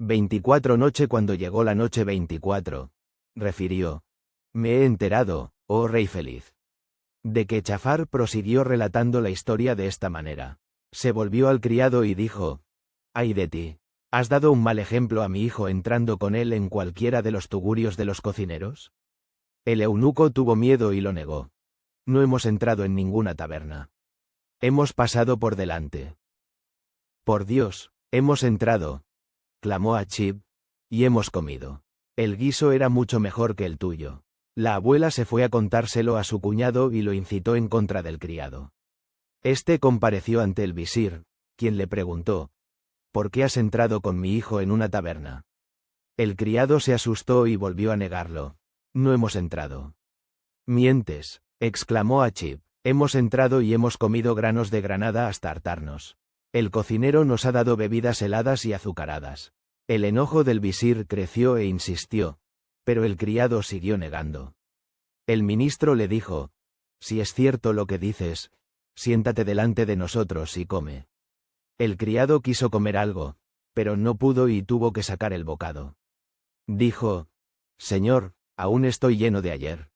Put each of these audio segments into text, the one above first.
24 noche cuando llegó la noche 24, refirió. Me he enterado, oh rey feliz. De que Jafar prosiguió relatando la historia de esta manera. Se volvió al criado y dijo: Ay de ti. ¿Has dado un mal ejemplo a mi hijo entrando con él en cualquiera de los tugurios de los cocineros? El eunuco tuvo miedo y lo negó. No hemos entrado en ninguna taberna. Hemos pasado por delante. Por Dios, hemos entrado, clamó Achib, y hemos comido. El guiso era mucho mejor que el tuyo. La abuela se fue a contárselo a su cuñado y lo incitó en contra del criado. Este compareció ante el visir, quien le preguntó: ¿Por qué has entrado con mi hijo en una taberna? El criado se asustó y volvió a negarlo. No hemos entrado. Mientes, exclamó Achib. Hemos entrado y hemos comido granos de granada hasta hartarnos. El cocinero nos ha dado bebidas heladas y azucaradas. El enojo del visir creció e insistió, pero el criado siguió negando. El ministro le dijo: Si es cierto lo que dices, siéntate delante de nosotros y come. El criado quiso comer algo, pero no pudo y tuvo que sacar el bocado. Dijo: Señor, aún estoy lleno de ayer.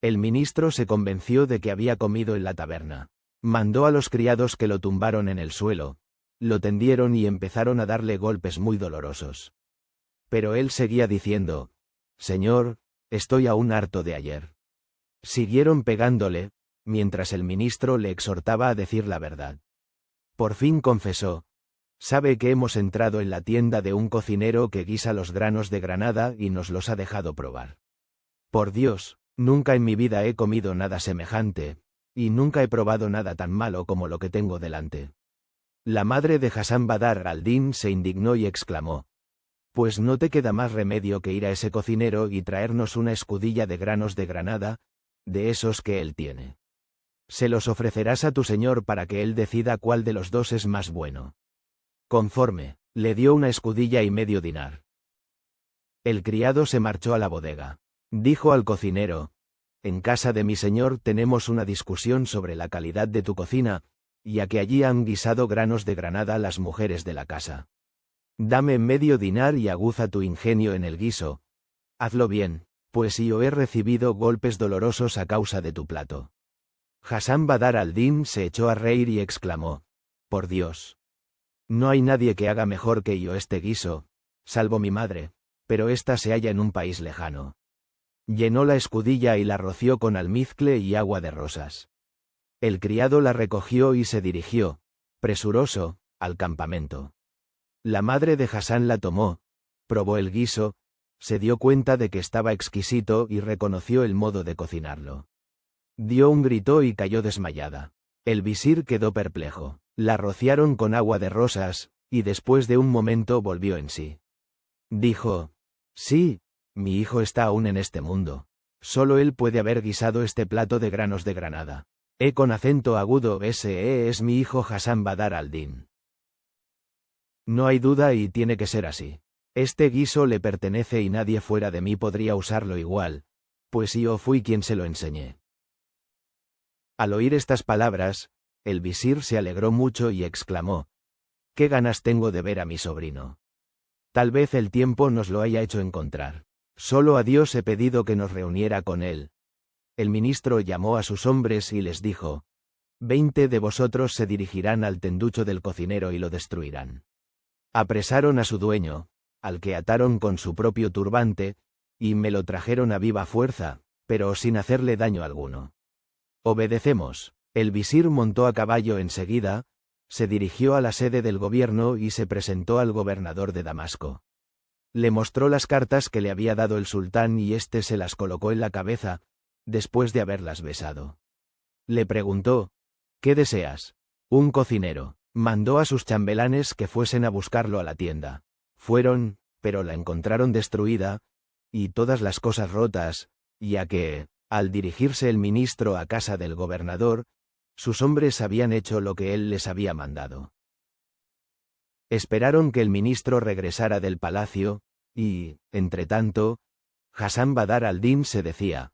El ministro se convenció de que había comido en la taberna. Mandó a los criados que lo tumbaron en el suelo, lo tendieron y empezaron a darle golpes muy dolorosos. Pero él seguía diciendo: Señor, estoy aún harto de ayer. Siguieron pegándole, mientras el ministro le exhortaba a decir la verdad. Por fin confesó: Sabe que hemos entrado en la tienda de un cocinero que guisa los granos de granada y nos los ha dejado probar. Por Dios, nunca en mi vida he comido nada semejante, y nunca he probado nada tan malo como lo que tengo delante. La madre de Hassan Badar al-Din se indignó y exclamó: Pues no te queda más remedio que ir a ese cocinero y traernos una escudilla de granos de granada, de esos que él tiene. Se los ofrecerás a tu señor para que él decida cuál de los dos es más bueno. Conforme, le dio una escudilla y medio dinar. El criado se marchó a la bodega. Dijo al cocinero: En casa de mi señor tenemos una discusión sobre la calidad de tu cocina, ya que allí han guisado granos de granada las mujeres de la casa. Dame medio dinar y aguza tu ingenio en el guiso. Hazlo bien, pues yo he recibido golpes dolorosos a causa de tu plato. Hassan Badar al-Din se echó a reír y exclamó: Por Dios. No hay nadie que haga mejor que yo este guiso, salvo mi madre, pero ésta se halla en un país lejano. Llenó la escudilla y la roció con almizcle y agua de rosas. El criado la recogió y se dirigió, presuroso, al campamento. La madre de Hassan la tomó, probó el guiso, se dio cuenta de que estaba exquisito y reconoció el modo de cocinarlo. Dio un grito y cayó desmayada. El visir quedó perplejo. La rociaron con agua de rosas, y después de un momento volvió en sí. Dijo: Sí, mi hijo está aún en este mundo. Solo él puede haber guisado este plato de granos de granada. Con acento agudo: ese es mi hijo Hassan Badar al-Din. No hay duda y tiene que ser así. Este guiso le pertenece y nadie fuera de mí podría usarlo igual, pues yo fui quien se lo enseñé. Al oír estas palabras, el visir se alegró mucho y exclamó: «¡Qué ganas tengo de ver a mi sobrino! Tal vez el tiempo nos lo haya hecho encontrar. Solo a Dios he pedido que nos reuniera con él». El ministro llamó a sus hombres y les dijo: «20 de vosotros se dirigirán al tenducho del cocinero y lo destruirán». Apresaron a su dueño, al que ataron con su propio turbante, y me lo trajeron a viva fuerza, pero sin hacerle daño alguno. «Obedecemos». El visir montó a caballo enseguida, se dirigió a la sede del gobierno y se presentó al gobernador de Damasco. Le mostró las cartas que le había dado el sultán y éste se las colocó en la cabeza, después de haberlas besado. Le preguntó: «¿Qué deseas?» «Un cocinero». Mandó a sus chambelanes que fuesen a buscarlo a la tienda. Fueron, pero la encontraron destruida, y todas las cosas rotas, ya que, al dirigirse el ministro a casa del gobernador, sus hombres habían hecho lo que él les había mandado. Esperaron que el ministro regresara del palacio, y, entretanto, Hassan Badar al-Din se decía: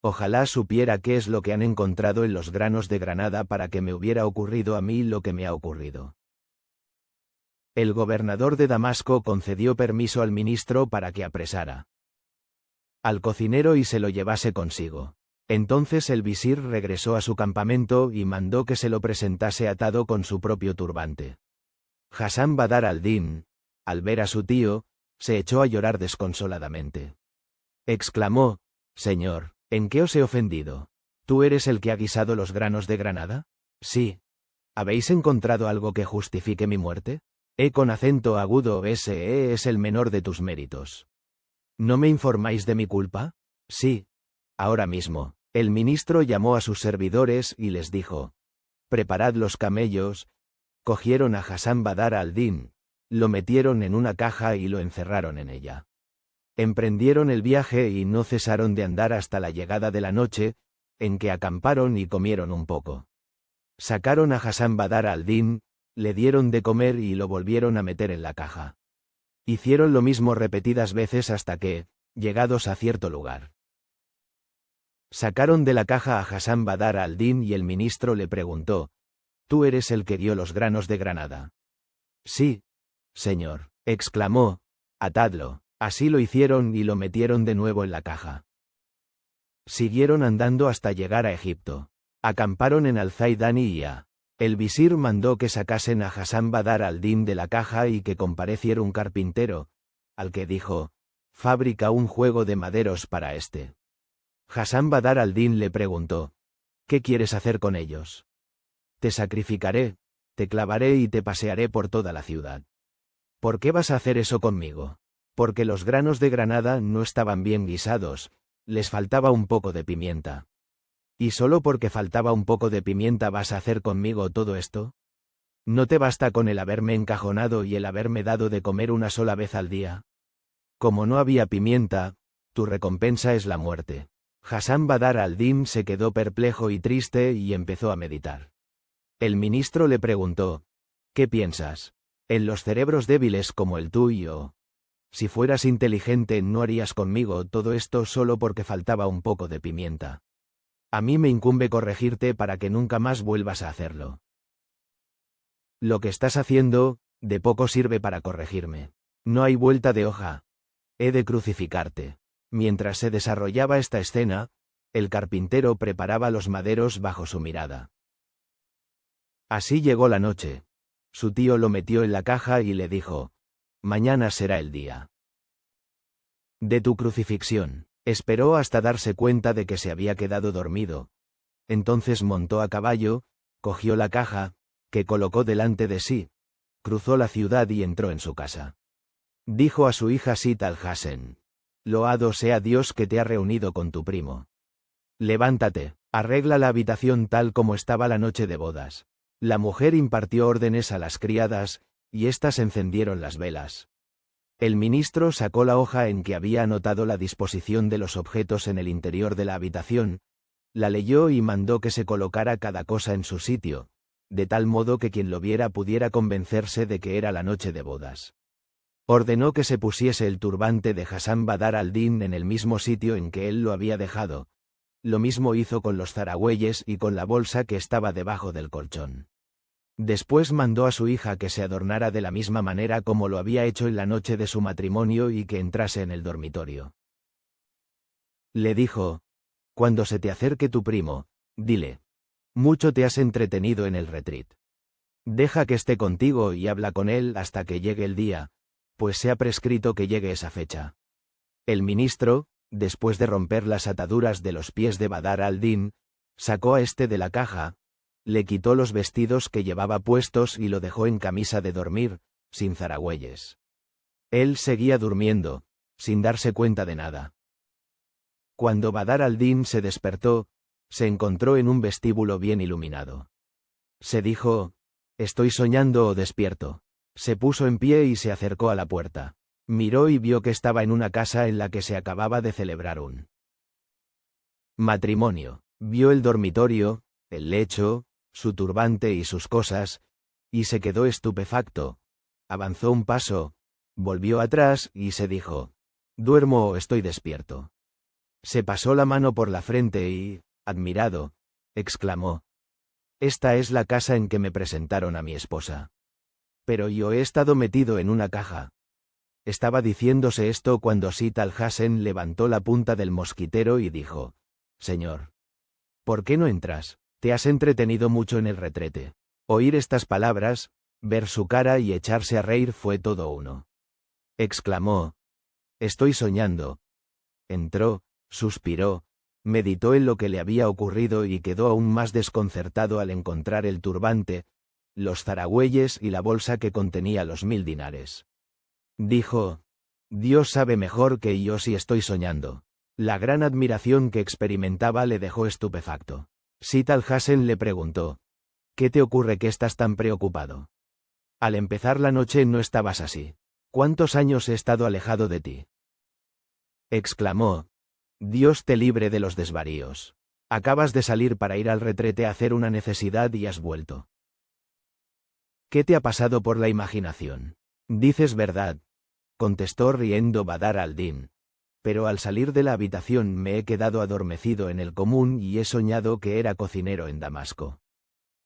«Ojalá supiera qué es lo que han encontrado en los granos de granada para que me hubiera ocurrido a mí lo que me ha ocurrido». El gobernador de Damasco concedió permiso al ministro para que apresara al cocinero y se lo llevase consigo. Entonces el visir regresó a su campamento y mandó que se lo presentase atado con su propio turbante. Hasan Badar al-Din, al ver a su tío, se echó a llorar desconsoladamente. Exclamó: «Señor, ¿en qué os he ofendido? ¿Tú eres el que ha guisado los granos de Granada? Sí. ¿Habéis encontrado algo que justifique mi muerte? Con acento agudo, ese es el menor de tus méritos. ¿No me informáis de mi culpa? Sí. Ahora mismo». El ministro llamó a sus servidores y les dijo: «Preparad los camellos». Cogieron a Hasan Badar al-Din, lo metieron en una caja y lo encerraron en ella. Emprendieron el viaje y no cesaron de andar hasta la llegada de la noche, en que acamparon y comieron un poco. Sacaron a Hasan Badar al-Din, le dieron de comer y lo volvieron a meter en la caja. Hicieron lo mismo repetidas veces hasta que, llegados a cierto lugar, sacaron de la caja a Hasan Badar al-Din y el ministro le preguntó: «¿Tú eres el que dio los granos de Granada?» «Sí, señor», exclamó. «Atadlo». Así lo hicieron y lo metieron de nuevo en la caja. Siguieron andando hasta llegar a Egipto. Acamparon en Al-Zaidani y el visir mandó que sacasen a Hasan Badar al-Din de la caja y que compareciera un carpintero, al que dijo: «Fabrica un juego de maderos para este». Hasan Badar al-Din le preguntó: «¿Qué quieres hacer con ellos?» «Te sacrificaré, te clavaré y te pasearé por toda la ciudad». «¿Por qué vas a hacer eso conmigo?» «Porque los granos de Granada no estaban bien guisados, les faltaba un poco de pimienta». «¿Y solo porque faltaba un poco de pimienta vas a hacer conmigo todo esto? ¿No te basta con el haberme encajonado y el haberme dado de comer una sola vez al día? Como no había pimienta, tu recompensa es la muerte». Hasan Badar al-Din se quedó perplejo y triste y empezó a meditar. El ministro le preguntó: «¿Qué piensas? En los cerebros débiles como el tuyo. Si fueras inteligente no harías conmigo todo esto solo porque faltaba un poco de pimienta. A mí me incumbe corregirte para que nunca más vuelvas a hacerlo. Lo que estás haciendo, de poco sirve para corregirme. No hay vuelta de hoja. He de crucificarte». Mientras se desarrollaba esta escena, el carpintero preparaba los maderos bajo su mirada. Así llegó la noche. Su tío lo metió en la caja y le dijo: «Mañana será el día de tu crucifixión». Esperó hasta darse cuenta de que se había quedado dormido. Entonces montó a caballo, cogió la caja, que colocó delante de sí, cruzó la ciudad y entró en su casa. Dijo a su hija Sit al-Hasen: «Loado sea Dios que te ha reunido con tu primo. Levántate, arregla la habitación tal como estaba la noche de bodas». La mujer impartió órdenes a las criadas, y éstas encendieron las velas. El ministro sacó la hoja en que había anotado la disposición de los objetos en el interior de la habitación, la leyó y mandó que se colocara cada cosa en su sitio, de tal modo que quien lo viera pudiera convencerse de que era la noche de bodas. Ordenó que se pusiese el turbante de Hasan Badar al-Din en el mismo sitio en que él lo había dejado. Lo mismo hizo con los zaragüeyes y con la bolsa que estaba debajo del colchón. Después mandó a su hija que se adornara de la misma manera como lo había hecho en la noche de su matrimonio y que entrase en el dormitorio. Le dijo: «Cuando se te acerque tu primo, dile: mucho te has entretenido en el retreat. Deja que esté contigo y habla con él hasta que llegue el día, pues se ha prescrito que llegue esa fecha». El ministro, después de romper las ataduras de los pies de Badar al-Din, sacó a este de la caja, le quitó los vestidos que llevaba puestos y lo dejó en camisa de dormir, sin zaragüeyes. Él seguía durmiendo, sin darse cuenta de nada. Cuando Badar al-Din se despertó, se encontró en un vestíbulo bien iluminado. Se dijo: «¿Estoy soñando o despierto?». Se puso en pie y se acercó a la puerta. Miró y vio que estaba en una casa en la que se acababa de celebrar un matrimonio. Vio el dormitorio, el lecho, su turbante y sus cosas, y se quedó estupefacto. Avanzó un paso, volvió atrás y se dijo: «¿Duermo o estoy despierto?». Se pasó la mano por la frente y, admirado, exclamó: «Esta es la casa en que me presentaron a mi esposa». Pero yo he estado metido en una caja. Estaba diciéndose esto cuando Sitt al-Hassen levantó la punta del mosquitero y dijo: Señor, ¿por qué no entras? Te has entretenido mucho en el retrete. Oír estas palabras, ver su cara y echarse a reír fue todo uno. Exclamó: Estoy soñando. Entró, suspiró, meditó en lo que le había ocurrido y quedó aún más desconcertado al encontrar el turbante, los zaragüeyes y la bolsa que contenía los 1000 dinares. Dijo: Dios sabe mejor que yo si estoy soñando. La gran admiración que experimentaba le dejó estupefacto. Sitt al-Hassen le preguntó: ¿Qué te ocurre que estás tan preocupado? Al empezar la noche no estabas así. ¿Cuántos años he estado alejado de ti? Exclamó: Dios te libre de los desvaríos. Acabas de salir para ir al retrete a hacer una necesidad y has vuelto. ¿Qué te ha pasado por la imaginación? Dices verdad, contestó riendo Badr al-Din. Pero al salir de la habitación me he quedado adormecido en el común y he soñado que era cocinero en Damasco.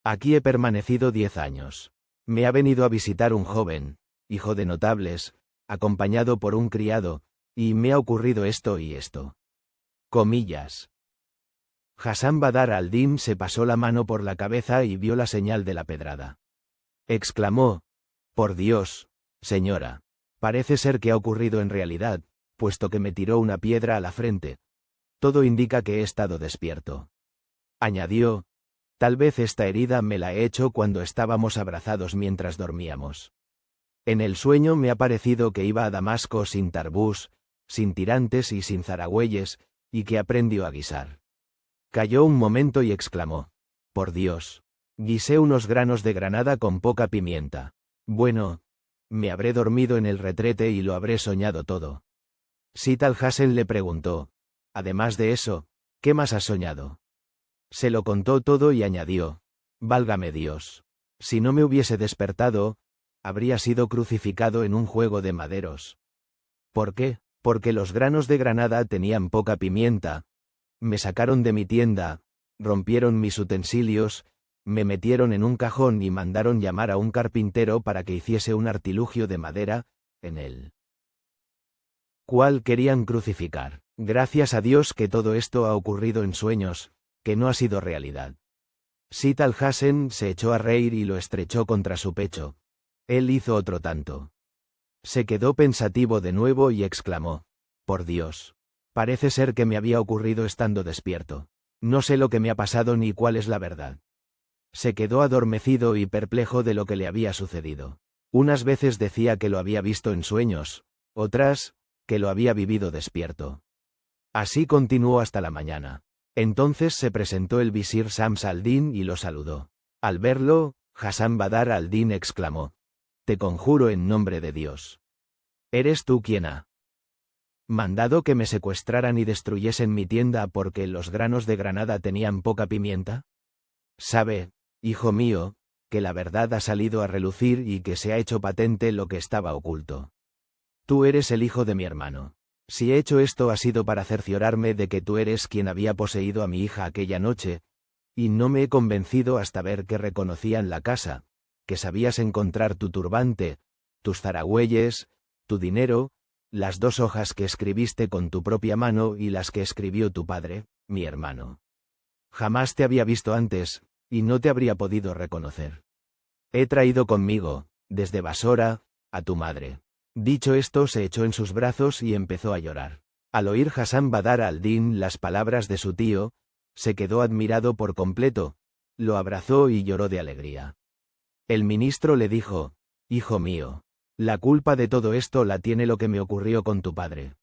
Aquí he permanecido 10 años. Me ha venido a visitar un joven, hijo de notables, acompañado por un criado, y me ha ocurrido esto y esto. Comillas. Hassan Badr al-Din se pasó la mano por la cabeza y vio la señal de la pedrada. Exclamó: Por Dios, señora, parece ser que ha ocurrido en realidad, puesto que me tiró una piedra a la frente. Todo indica que he estado despierto. Añadió: Tal vez esta herida me la he hecho cuando estábamos abrazados mientras dormíamos. En el sueño me ha parecido que iba a Damasco sin tarbús, sin tirantes y sin zaragüeyes, y que aprendió a guisar. Calló un momento y exclamó: Por Dios, guisé unos granos de granada con poca pimienta. Bueno, me habré dormido en el retrete y lo habré soñado todo. Sitt al-Hassen le preguntó: Además de eso, ¿qué más has soñado? Se lo contó todo y añadió: Válgame Dios. Si no me hubiese despertado, habría sido crucificado en un juego de maderos. ¿Por qué? Porque los granos de granada tenían poca pimienta. Me sacaron de mi tienda, rompieron mis utensilios, me metieron en un cajón y mandaron llamar a un carpintero para que hiciese un artilugio de madera, en el cual querían crucificar. Gracias a Dios que todo esto ha ocurrido en sueños, que no ha sido realidad. Sitt al-Hassen se echó a reír y lo estrechó contra su pecho. Él hizo otro tanto. Se quedó pensativo de nuevo y exclamó: Por Dios. Parece ser que me había ocurrido estando despierto. No sé lo que me ha pasado ni cuál es la verdad. Se quedó adormecido y perplejo de lo que le había sucedido. Unas veces decía que lo había visto en sueños, otras, que lo había vivido despierto. Así continuó hasta la mañana. Entonces se presentó el visir Shams al-Din y lo saludó. Al verlo, Hassan Badr al-Din exclamó: Te conjuro en nombre de Dios. ¿Eres tú quien ha mandado que me secuestraran y destruyesen mi tienda porque los granos de granada tenían poca pimienta? Sabe, hijo mío, que la verdad ha salido a relucir y que se ha hecho patente lo que estaba oculto. Tú eres el hijo de mi hermano. Si he hecho esto ha sido para cerciorarme de que tú eres quien había poseído a mi hija aquella noche, y no me he convencido hasta ver que reconocían la casa, que sabías encontrar tu turbante, tus zaragüeyes, tu dinero, las 2 hojas que escribiste con tu propia mano y las que escribió tu padre, mi hermano. Jamás te había visto antes, y no te habría podido reconocer. He traído conmigo, desde Basora, a tu madre. Dicho esto se echó en sus brazos y empezó a llorar. Al oír Hassan Badr al-Din las palabras de su tío, se quedó admirado por completo, lo abrazó y lloró de alegría. El ministro le dijo: Hijo mío, la culpa de todo esto la tiene lo que me ocurrió con tu padre.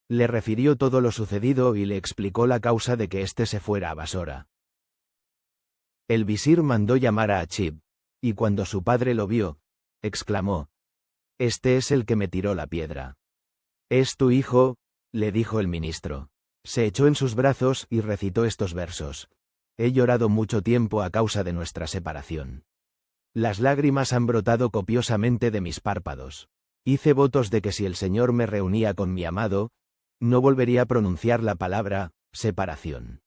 Le refirió todo lo sucedido y le explicó la causa de que éste se fuera a Basora. El visir mandó llamar a Achib, y cuando su padre lo vio, exclamó: Este es el que me tiró la piedra. ¿Es tu hijo?, le dijo el ministro. Se echó en sus brazos y recitó estos versos: He llorado mucho tiempo a causa de nuestra separación. Las lágrimas han brotado copiosamente de mis párpados. Hice votos de que si el Señor me reunía con mi amado, no volvería a pronunciar la palabra separación.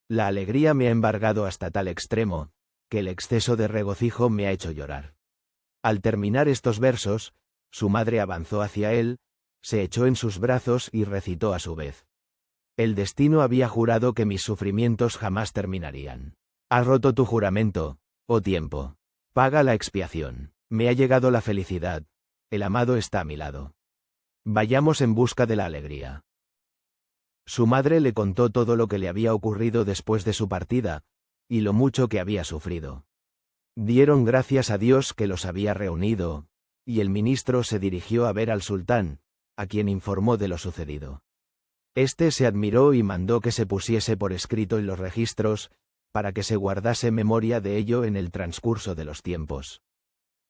La alegría me ha embargado hasta tal extremo, que el exceso de regocijo me ha hecho llorar. Al terminar estos versos, su madre avanzó hacia él, se echó en sus brazos y recitó a su vez. El destino había jurado que mis sufrimientos jamás terminarían. Has roto tu juramento, oh tiempo. Paga la expiación. Me ha llegado la felicidad. El amado está a mi lado. Vayamos en busca de la alegría. Su madre le contó todo lo que le había ocurrido después de su partida, y lo mucho que había sufrido. Dieron gracias a Dios que los había reunido, y el ministro se dirigió a ver al sultán, a quien informó de lo sucedido. Este se admiró y mandó que se pusiese por escrito en los registros, para que se guardase memoria de ello en el transcurso de los tiempos.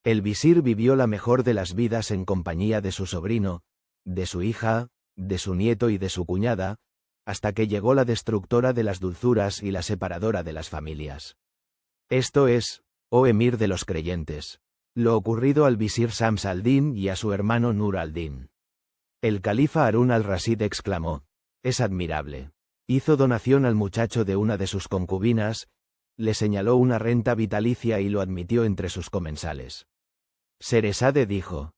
El visir vivió la mejor de las vidas en compañía de su sobrino, de su hija, de su nieto y de su cuñada, hasta que llegó la destructora de las dulzuras y la separadora de las familias. Esto es, oh emir de los creyentes, lo ocurrido al visir Shams al-Din y a su hermano Nur al-Din. El califa Harún al-Rashid exclamó: «Es admirable». Hizo donación al muchacho de una de sus concubinas, le señaló una renta vitalicia y lo admitió entre sus comensales. Sheresade dijo: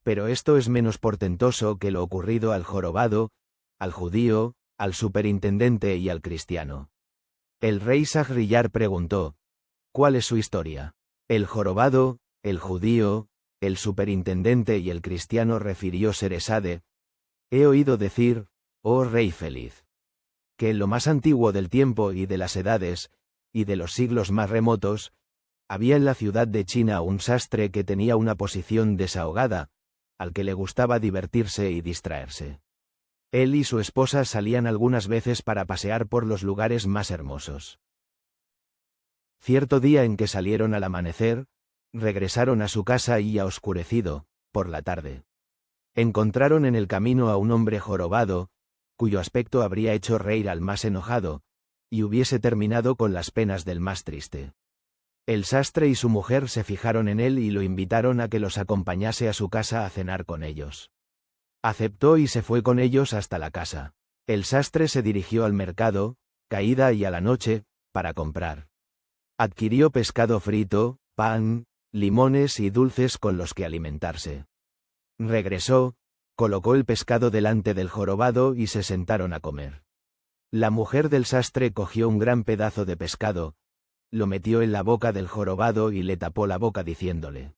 «Pero esto es menos portentoso que lo ocurrido al jorobado, al judío, al superintendente y al cristiano». El rey Shahryar preguntó: «¿Cuál es su historia?». «El jorobado, el judío, el superintendente y el cristiano», refirió Sheresade. «He oído decir, oh rey feliz, que en lo más antiguo del tiempo y de las edades, y de los siglos más remotos, había en la ciudad de China un sastre que tenía una posición desahogada, al que le gustaba divertirse y distraerse. Él y su esposa salían algunas veces para pasear por los lugares más hermosos. Cierto día en que salieron al amanecer, regresaron a su casa y ya oscurecido, por la tarde. Encontraron en el camino a un hombre jorobado, cuyo aspecto habría hecho reír al más enojado, y hubiese terminado con las penas del más triste. El sastre y su mujer se fijaron en él y lo invitaron a que los acompañase a su casa a cenar con ellos. Aceptó y se fue con ellos hasta la casa. El sastre se dirigió al mercado, caída y a la noche, para comprar. Adquirió pescado frito, pan, limones y dulces con los que alimentarse. Regresó, colocó el pescado delante del jorobado y se sentaron a comer. La mujer del sastre cogió un gran pedazo de pescado, lo metió en la boca del jorobado y le tapó la boca diciéndole: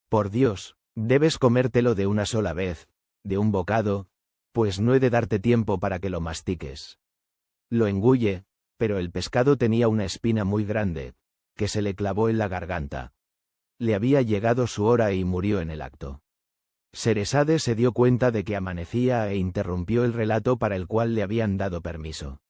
«Por Dios, debes comértelo de una sola vez, de un bocado, pues no he de darte tiempo para que lo mastiques». Lo engulle, pero el pescado tenía una espina muy grande, que se le clavó en la garganta. Le había llegado su hora y murió en el acto. Sheresade se dio cuenta de que amanecía e interrumpió el relato para el cual le habían dado permiso.